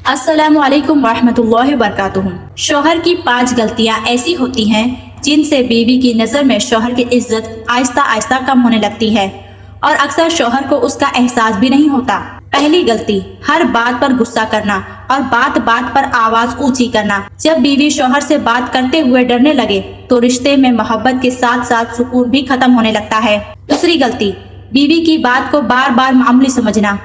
अस्सलामुअलैकुम वरहमतुल्लाहि वबरकातुहू। शौहर की 5 गलतियां ऐसी होती हैं जिनसे बीवी की नज़र में शौहर की इज्जत आहिस्ता आहिस्ता कम होने लगती है और अक्सर शौहर को उसका एहसास भी नहीं होता। पहली गलती, हर बात पर गुस्सा करना और बात बात पर आवाज ऊंची करना। जब बीवी शौहर से बात करते हुए डरने लगे तो रिश्ते में मोहब्बत के साथ साथ सुकून भी खत्म होने लगता है। दूसरी गलती, बीवी की बात को बार बार मामूली समझना।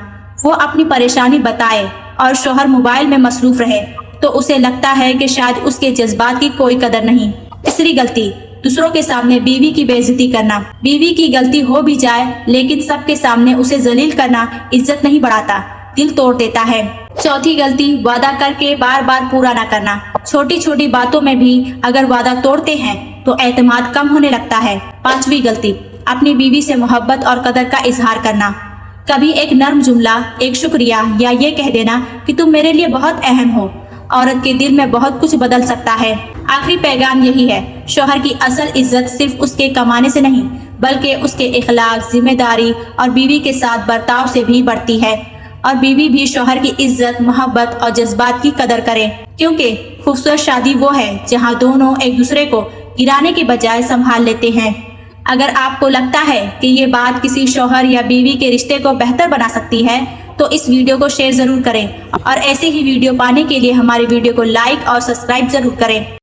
वो अपनी परेशानी बताए और शौहर मोबाइल में मसरूफ रहे तो उसे लगता है कि शायद उसके जज्बात की कोई कदर नहीं। तीसरी गलती, दूसरों के सामने बीवी की बेइज्जती करना। बीवी की गलती हो भी जाए लेकिन सबके सामने उसे जलील करना इज्जत नहीं बढ़ाता, दिल तोड़ देता है। चौथी गलती, वादा करके बार बार पूरा ना करना। छोटी छोटी बातों में भी अगर वादा तोड़ते हैं तो एतमाद कम होने लगता है। पांचवी गलती, अपनी बीवी से मोहब्बत और कदर का इजहार करना। कभी एक नर्म जुमला, एक शुक्रिया या ये कह देना कि तुम मेरे लिए बहुत अहम हो, औरत के दिल में बहुत कुछ बदल सकता है। आखिरी पैगाम यही है, शौहर की असल इज्जत सिर्फ उसके कमाने से नहीं बल्कि उसके इखलाक, जिम्मेदारी और बीवी के साथ बर्ताव से भी बढ़ती है। और बीवी भी शौहर की इज्जत, मोहब्बत और जज्बात की कदर करे, क्योंकि खूबसूरत शादी वो है जहाँ दोनों एक दूसरे को गिराने के बजाय संभाल लेते हैं। अगर आपको लगता है कि ये बात किसी शौहर या बीवी के रिश्ते को बेहतर बना सकती है तो इस वीडियो को शेयर जरूर करें और ऐसे ही वीडियो पाने के लिए हमारे वीडियो को लाइक और सब्सक्राइब जरूर करें।